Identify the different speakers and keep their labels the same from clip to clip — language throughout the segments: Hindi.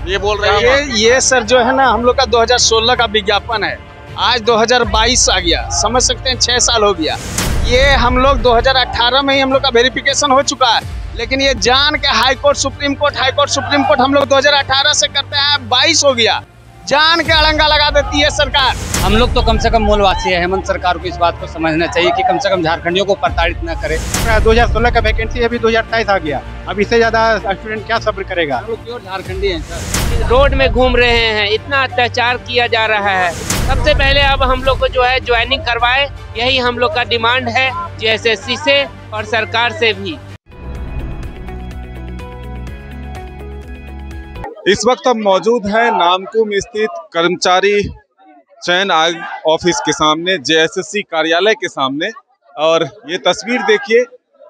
Speaker 1: ये बोल रहे हैं ये सर जो है ना हम लोग का 2016 का विज्ञापन है, आज 2022 आ गया, समझ सकते हैं 6 साल हो गया। ये हम लोग 2018 में ही हम लोग का वेरिफिकेशन हो चुका है, लेकिन ये जान के हाई कोर्ट सुप्रीम कोर्ट हम लोग 2018 से करते हैं, 22 हो गया, जान के अड़ंगा लगा देती है सरकार।
Speaker 2: हम लोग तो कम से कम मूलवासी है, हेमंत सरकार को इस बात को समझना चाहिए कि कम से कम झारखंडियों को प्रताड़ित न करे।
Speaker 3: 2016 का वैकेंसी अभी 2028 आ गया, अब इससे ज्यादा स्टूडेंट क्या सब्र करेगा।
Speaker 2: हम लोग प्योर झारखंडी हैं सर।
Speaker 4: रोड में घूम रहे हैं, इतना अत्याचार किया जा रहा है। सबसे पहले अब हम लोग को जो है ज्वाइनिंग करवाए, यही हम लोग का डिमांड है JSSC से और सरकार से भी।
Speaker 5: इस वक्त हम मौजूद हैं नामकुम स्थित कर्मचारी चयन आयोग ऑफिस के सामने, JSSC कार्यालय के सामने। और ये तस्वीर देखिए,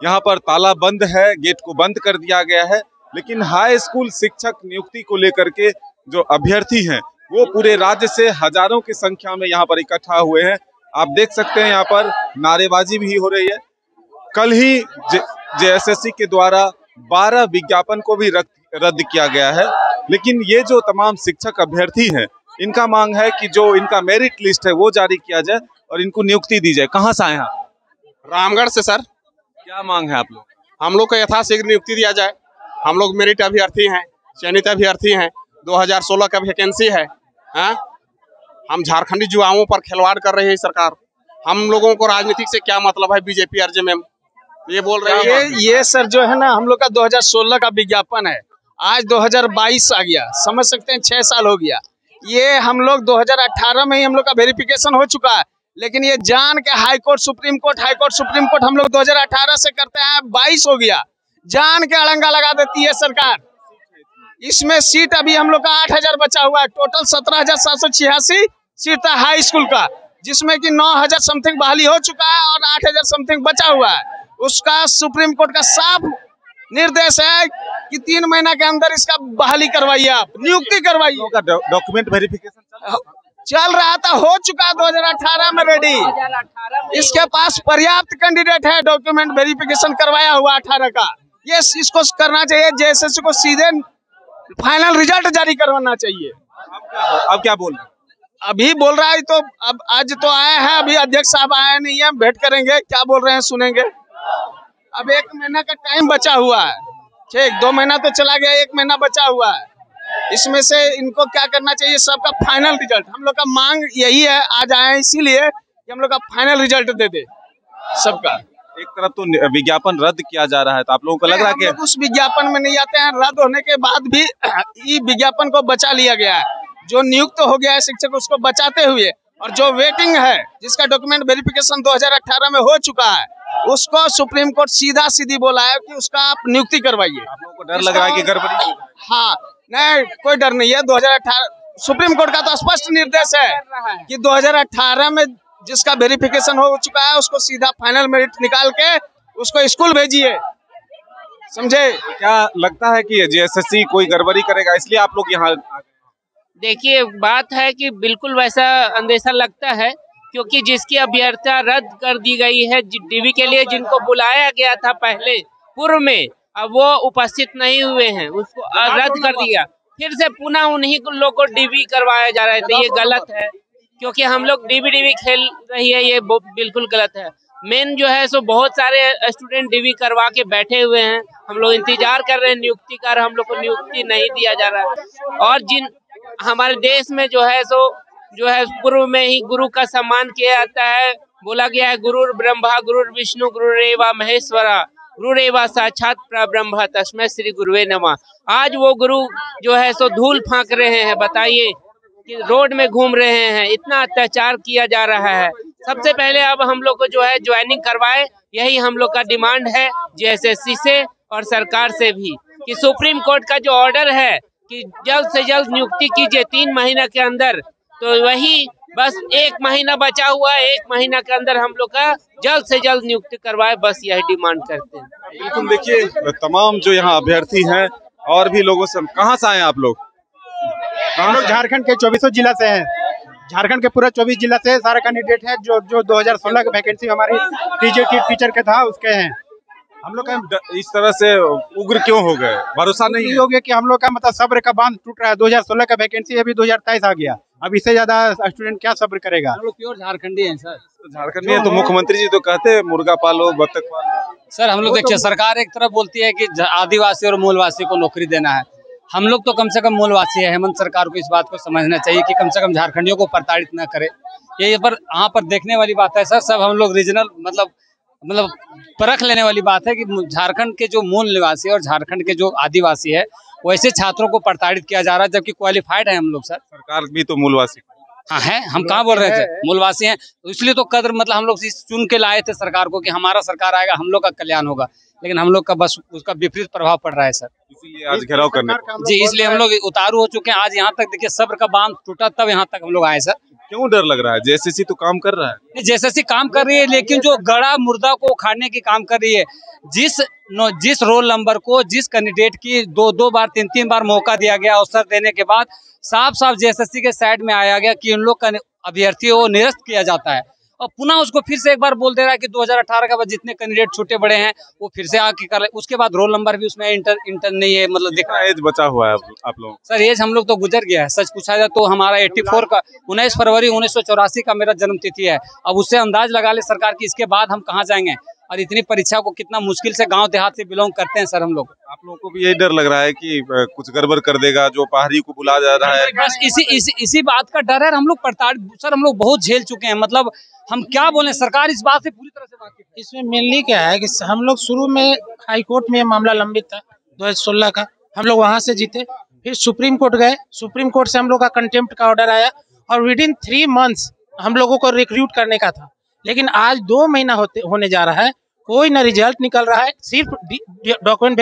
Speaker 5: यहाँ पर ताला बंद है, गेट को बंद कर दिया गया है, लेकिन हाई स्कूल शिक्षक नियुक्ति को लेकर के जो अभ्यर्थी हैं वो पूरे राज्य से हजारों की संख्या में यहाँ पर इकट्ठा हुए हैं। आप देख सकते हैं यहाँ पर नारेबाजी भी हो रही है। कल ही JSSC के द्वारा 12 विज्ञापन को भी रद्द किया गया है, लेकिन ये जो तमाम शिक्षक अभ्यर्थी हैं इनका मांग है कि जो इनका मेरिट लिस्ट है वो जारी किया जाए और इनको नियुक्ति दी जाए। कहाँ से आए हैं?
Speaker 1: रामगढ़ से सर।
Speaker 5: क्या मांग है आप लोग?
Speaker 1: हम लोग को यथाशीघ्र नियुक्ति दिया जाए। हम लोग मेरिट अभ्यर्थी हैं, चयनित अभ्यर्थी हैं, 2016 का वैकेंसी है। हम झारखंडी युवाओं पर खिलवाड़ कर रही है सरकार। हम लोगों को राजनीतिक से क्या मतलब है, बीजेपी RJM ये बोल रहे हैं। ये सर जो है ना हम लोग का 2016 का विज्ञापन है, आज 2022 आ गया, समझ सकते हैं 6 साल हो गया। ये हम लोग 2018 में ही हम लोग का वेरिफिकेशन हो चुका है, लेकिन ये जान के हाई कोर्ट सुप्रीम कोर्ट हम लोग 2018 से करते हैं, 22 हो गया, जान के अड़ंगा लगा देती है सरकार। इसमें सीट अभी हम लोग का 8000 बचा हुआ है, टोटल 17,786 सीट था हाई स्कूल का, जिसमें कि 9000 समथिंग बहाली हो चुका है और 8000 समथिंग बचा हुआ है। उसका सुप्रीम कोर्ट का साफ निर्देश है कि 3 महीना के अंदर इसका बहाली करवाइए, आप नियुक्ति करवाइए।
Speaker 5: डॉक्यूमेंट वेरिफिकेशन
Speaker 1: चल रहा था, हो चुका 2018 में रेडी। इसके पास पर्याप्त कैंडिडेट है, डॉक्यूमेंट वेरिफिकेशन करवाया हुआ 18 का। ये इसको करना चाहिए, JSSC को सीधे फाइनल रिजल्ट जारी करवाना चाहिए।
Speaker 5: अब क्या बोल रहे हैं?
Speaker 1: अभी बोल रहा है तो अब आज तो आए हैं, अभी अध्यक्ष साहब आए नहीं है, भेंट करेंगे, क्या बोल रहे हैं सुनेंगे। अब 1 महीना का टाइम बचा हुआ है, ठीक 2 महीना तो चला गया, 1 महीना बचा हुआ है। इसमें से इनको क्या करना चाहिए, सबका फाइनल रिजल्ट। हम लोग का मांग यही है, आज आए इसीलिए कि हम लोग का फाइनल रिजल्ट दे दे सबका।
Speaker 5: एक तरफ तो विज्ञापन रद्द किया जा रहा है, तो आप लोगों को लग रहा है कि
Speaker 1: उस विज्ञापन में नहीं आते हैं, रद्द होने के बाद भी ये विज्ञापन को बचा लिया गया है। जो नियुक्त हो गया है शिक्षक उसको बचाते हुए, और जो वेटिंग है जिसका डॉक्यूमेंट वेरिफिकेशन 2018 में हो चुका है, उसको सुप्रीम कोर्ट सीधा सीधी बोला है कि उसका आप नियुक्ति करवाइए।
Speaker 5: आप लोगों को डर लग रहा है कि गड़बड़ी?
Speaker 1: हाँ, नहीं कोई डर नहीं है। 2018 सुप्रीम कोर्ट का तो स्पष्ट निर्देश है कि 2018 में जिसका वेरिफिकेशन हो चुका है उसको सीधा फाइनल मेरिट निकाल के उसको स्कूल भेजिए, समझे।
Speaker 5: क्या लगता है कि JSSC कोई गड़बड़ी करेगा, इसलिए आप लोग यहाँ?
Speaker 4: देखिए, बात है कि बिल्कुल वैसा अंदेशा लगता है, क्योंकि जिसकी अभ्यर्थना रद्द कर दी गई है DV के लिए, जिनको बुलाया गया था पहले पूर्व में, अब वो उपस्थित नहीं हुए हैं, उसको रद्द कर दिया। फिर से पुनः उन्हीं लोग को DV करवाया जा रहा है, तो ये गलत है, क्योंकि हम लोग DV खेल रही है, ये बिल्कुल गलत है। मेन जो है सो बहुत सारे स्टूडेंट DV करवा के बैठे हुए हैं, हम लोग इंतजार कर रहे हैं नियुक्ति का, हम लोग को नियुक्ति नहीं दिया जा रहा है। और जिन हमारे देश में जो है सो पूर्व में ही गुरु का सम्मान किया जाता है, बोला गया है गुरुर ब्रह्मा गुरुर विष्णु गुरुरेवा महेश्वरा गुरुरेवा साक्षात परब्रह्म तस्मै श्री गुरुवे नमः। आज वो गुरु जो है सो धूल फांक रहे हैं, बताइए कि रोड में घूम रहे हैं, इतना अत्याचार किया जा रहा है। सबसे पहले अब हम लोग को जो है ज्वाइनिंग करवाए, यही हम लोग का डिमांड है JSSC से और सरकार से भी, कि सुप्रीम कोर्ट का जो ऑर्डर है कि जल्द से जल्द नियुक्ति कीजिए 3 महीना के अंदर, तो वही बस 1 महीना बचा हुआ है, 1 महीना के अंदर हम लोग का जल्द से जल्द नियुक्ति करवाए, बस यही डिमांड करते हैं।
Speaker 5: बिल्कुल, देखिए तमाम जो यहाँ अभ्यर्थी हैं और भी लोगों से, कहाँ से आए आप लोग?
Speaker 3: हम लोग झारखंड के 24 जिला से हैं, झारखंड के पूरा 24 जिला से सारे कैंडिडेट हैं। जो 2016 की वैकेंसी हमारी टीचर के था उसके हैं। हम लोग का
Speaker 5: इस तरह से उग्र क्यों हो गए? भरोसा नहीं
Speaker 3: हो गया कि हम लोग का मतलब सब्र का बांध टूट रहा है। 2016 का वैकेंसी अभी 2023 आ गया, अब इससे ज्यादा स्टूडेंट क्या सब्र करेगा?
Speaker 2: हम लोग प्योर झारखंडी हैं सर।
Speaker 5: झारखंड में तो मुख्यमंत्री जी तो कहते हैं मुर्गा पालो बत्तख पालो।
Speaker 2: सर हम लोग देखिए, सरकार एक तरफ बोलती है कि आदिवासी और मूलवासी को नौकरी देना है। हम लोग तो कम से कम मूलवासी है। हेमंत सरकार को इस बात को समझना चाहिए कि कम से कम झारखंडियों को प्रताड़ित न करे। ये पर यहाँ पर देखने वाली बात है सर, सब हम लोग रीजनल मतलब परख लेने वाली बात है कि झारखंड के जो मूल निवासी और झारखंड के जो आदिवासी है वैसे छात्रों को प्रताड़ित किया जा रहा है, जबकि क्वालिफाइड है हम लोग। सर
Speaker 5: सरकार भी तो मूलवासी
Speaker 2: हाँ है, हम कहाँ बोल रहे थे मूलवासी हैं, तो इसलिए तो कदर मतलब हम लोग चुन के लाए थे सरकार को कि हमारा सरकार आएगा हम लोग का कल्याण होगा, लेकिन हम लोग का बस उसका विपरीत प्रभाव पड़ रहा है सर।
Speaker 5: इसीलिए आज घेराव करने
Speaker 2: जी, इसलिए हम लोग उतारू हो चुके हैं। आज यहाँ तक देखिए सब्र का बांध टूटा तब यहाँ तक हम लोग आए सर।
Speaker 5: क्यों डर लग रहा है? जेएसएससी तो काम कर रहा है।
Speaker 2: जेएसएससी काम कर रही है, लेकिन जो गड़ा मुर्दा को उखाड़ने की काम कर रही है। जिस रोल नंबर को जिस कैंडिडेट की दो बार तीन बार मौका दिया गया, अवसर देने के बाद साफ जेएसएससी के साइड में आया गया कि उन लोग का अभ्यर्थी वो निरस्त किया जाता है, और पुनः उसको फिर से एक बार बोल दे रहा है कि 2018 के बाद जितने कैंडिडेट छोटे बड़े हैं वो फिर से आके कर ले। उसके बाद रोल नंबर भी उसमें इंटर नहीं है, मतलब दिख रहा है।
Speaker 5: एज बचा हुआ है आप लोग?
Speaker 2: सर एज हम लोग तो गुजर गया है। सच पूछा जाए तो हमारा 84 का 19 फरवरी 1984 का मेरा जन्म तिथि है। अब उससे अंदाज लगा ले सरकार की इसके बाद हम कहाँ जाएंगे, और इतनी परीक्षा को कितना मुश्किल से गांव देहात से बिलोंग करते हैं सर हम लोग।
Speaker 5: आप लोगों को भी यही डर लग रहा है कि कुछ गड़बड़ कर देगा जो पहाड़ी को बुला जा रहा है?
Speaker 2: बस इसी बात का डर है। हम लोग प्रताड़ित सर, हम लोग बहुत झेल चुके हैं। मतलब हम क्या बोले, सरकार इस बात से पूरी तरह से वाकिफ है।
Speaker 6: इसमें मेनली क्या है कि हम लोग शुरू में हाई कोर्ट में मामला लंबित था 2016 का, हम लोग वहां से जीते, फिर सुप्रीम कोर्ट गए, सुप्रीम कोर्ट से हम लोग का कंटेम्प्ट का ऑर्डर आया, और विदिन 3 मंथ्स हम लोगों को रिक्रूट करने का था। लेकिन आज 2 महीना होने जा रहा है, कोई ना रिजल्ट निकल रहा है, सिर्फ डॉक्यूमेंट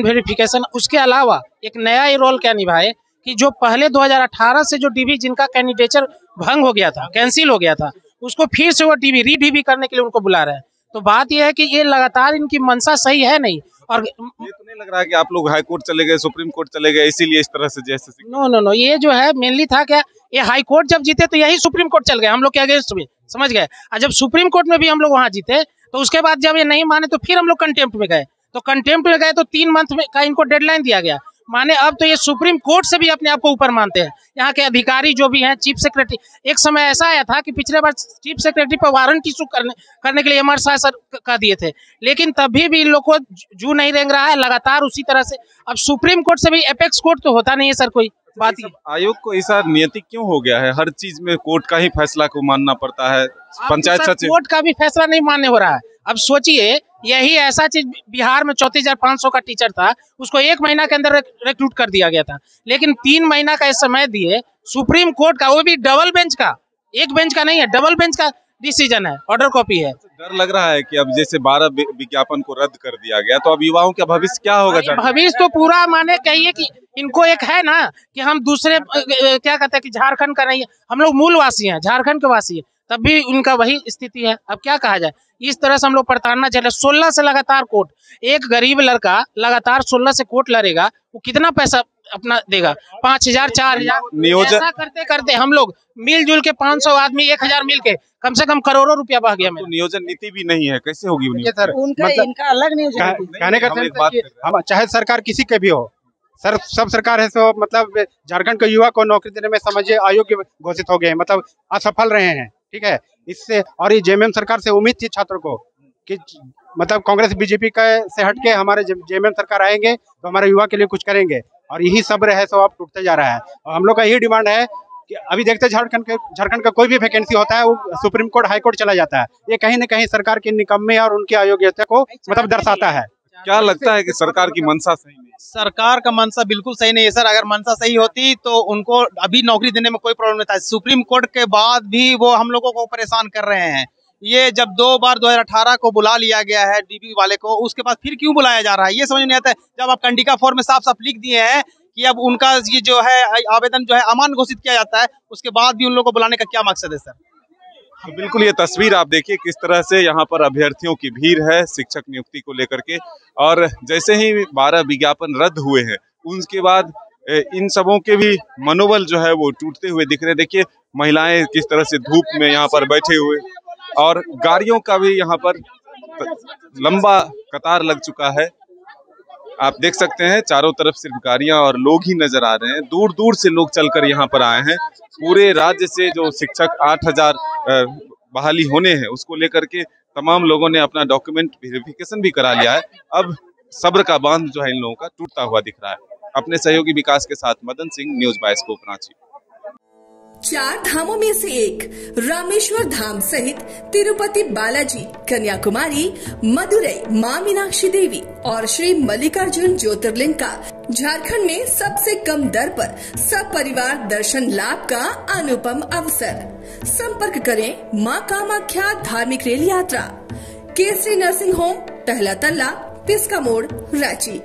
Speaker 6: वेरिफिकेशन। उसके अलावा एक नया ये रोल क्या निभाए कि जो पहले 2018 से जो डीबी जिनका कैंडिडेचर भंग हो गया था, कैंसिल हो गया था, उसको फिर से वो रीडीबी करने के लिए उनको बुला रहे हैं। तो बात यह है कि ये लगातार इनकी मंशा सही है नहीं। और
Speaker 5: ये तो नहीं लग रहा है कि आप लोग हाई कोर्ट चले गए, सुप्रीम कोर्ट चले गए, इसीलिए इस तरह से जेएसएससी?
Speaker 6: नो, ये जो है मेनली था क्या, ये हाई कोर्ट जब जीते तो यही सुप्रीम कोर्ट चल गए हम लोग के अगेंस्ट में, समझ गए। और जब सुप्रीम कोर्ट में भी हम लोग वहां जीते तो उसके बाद जब ये नहीं माने तो फिर हम लोग कंटेम्प्ट में गए, तो कंटेम्प्ट में गए तो 3 मंथ में का इनको डेडलाइन दिया गया। माने अब तो ये सुप्रीम कोर्ट से भी अपने आप को ऊपर मानते हैं। यहाँ के अधिकारी जो भी हैं, चीफ सेक्रेटरी, एक समय ऐसा आया था कि पिछले बार चीफ सेक्रेटरी पर वारंट इशू करने के लिए एमआर शाह सर कह दिए थे, लेकिन तभी भी इन लोग को जू नहीं रेंग रहा है लगातार उसी तरह से। अब सुप्रीम कोर्ट से भी एपेक्स कोर्ट तो होता नहीं है सर, कोई बात ही।
Speaker 5: आयोग को ऐसा नियति क्यों हो गया है? हर चीज में कोर्ट का ही फैसला को मानना पड़ता है। पंचायत सचिव
Speaker 6: कोर्ट का भी फैसला नहीं मान्य हो रहा है। अब सोचिए, यही ऐसा चीज बिहार में 34,500 का टीचर था, उसको 1 महीना के अंदर रिक्रूट कर दिया गया था, लेकिन 3 महीना का समय दिए सुप्रीम कोर्ट का, वो भी डबल बेंच का, एक बेंच का नहीं है, डबल बेंच का डिसीजन है, ऑर्डर कॉपी है।
Speaker 5: डर लग रहा है कि अब जैसे 12 विज्ञापन को रद्द कर दिया गया तो अब युवाओं का भविष्य क्या होगा?
Speaker 6: भविष्य तो पूरा माने कहिए कि इनको एक है ना कि हम दूसरे क्या कहते हैं कि झारखंड का नहीं है, हम लोग मूलवासी हैं, झारखंड के वासी है, तब भी उनका वही स्थिति है। अब क्या कहा जाए, इस तरह से हम लोग प्रताड़ना चले। 16 से लगातार कोर्ट, एक गरीब लड़का लगातार 16 से कोर्ट लड़ेगा, वो कितना पैसा अपना देगा? 5,000 4,000
Speaker 5: नियोजन
Speaker 6: करते करते हम लोग मिलजुल के 500 आदमी 1,000 मिल के कम से कम करोड़ों रुपया बह गया।
Speaker 5: तो नियोजन नीति भी नहीं है, कैसे होगी?
Speaker 3: सर
Speaker 6: इनका अलग नियोजन
Speaker 3: कहने का हम चाहे सरकार किसी के भी हो, सर सब सरकार है तो मतलब झारखंड के युवा को नौकरी देने में समझिए अयोग्य घोषित हो गए, मतलब असफल रहे हैं, ठीक है। इससे और ये जेएमएम सरकार से उम्मीद थी छात्रों को कि मतलब कांग्रेस बीजेपी का से हटके हमारे जेएमएम सरकार आएंगे तो हमारे युवा के लिए कुछ करेंगे, और यही सब्र है सो अब टूटते जा रहा है। और हम लोग का यही डिमांड है कि अभी देखते झारखंड का कोई भी वैकेंसी होता है वो सुप्रीम कोर्ट हाई कोर्ट चला जाता है। ये कहीं न कहीं सरकार की निकम्मे और उनकी अयोग्यता को मतलब दर्शाता है।
Speaker 5: क्या लगता है कि सरकार की मंशा सही नहीं?
Speaker 7: सरकार का मंशा बिल्कुल सही नहीं है सर। अगर मंशा सही होती तो उनको अभी नौकरी देने में कोई प्रॉब्लम नहीं था। सुप्रीम कोर्ट के बाद भी वो हम लोगों को परेशान कर रहे हैं। ये जब 2 बार 2018 को बुला लिया गया है डीबी वाले को, उसके बाद फिर क्यों बुलाया जा रहा है ये समझ नहीं आता है। जब आप कंडिका फॉर्म में साफ साफ लिख दिए हैं कि अब उनका ये जो है आवेदन जो है अमान्य घोषित किया जाता है, उसके बाद भी उन लोगों को बुलाने का क्या मकसद है सर?
Speaker 5: तो बिल्कुल ये तस्वीर आप देखिए किस तरह से यहाँ पर अभ्यर्थियों की भीड़ है शिक्षक नियुक्ति को लेकर के, और जैसे ही 12 विज्ञापन रद्द हुए हैं उसके बाद इन सबों के भी मनोबल जो है वो टूटते हुए दिख रहे हैं। देखिए महिलाएं किस तरह से धूप में यहाँ पर बैठे हुए, और गाड़ियों का भी यहाँ पर लंबा कतार लग चुका है। आप देख सकते हैं चारों तरफ सिर्फ गाड़ियां और लोग ही नजर आ रहे हैं। दूर दूर से लोग चलकर यहाँ पर आए हैं। पूरे राज्य से जो शिक्षक 8000 बहाली होने हैं उसको लेकर के तमाम लोगों ने अपना डॉक्यूमेंट वेरिफिकेशन भी करा लिया है। अब सब्र का बांध जो है इन लोगों का टूटता हुआ दिख रहा है। अपने सहयोगी विकास के साथ मदन सिंह, न्यूज बाइस्कोप रांची।
Speaker 8: 4 धामों में से एक रामेश्वर धाम सहित तिरुपति बालाजी, कन्याकुमारी, मदुरई, मां मीनाक्षी देवी और श्री मल्लिकार्जुन ज्योतिर्लिंग का झारखंड में सबसे कम दर पर सब परिवार दर्शन लाभ का अनुपम अवसर। संपर्क करें मां कामाख्या धार्मिक रेल यात्रा, केसरी नर्सिंग होम, टहला तल्ला, पिस्का मोड़, रांची।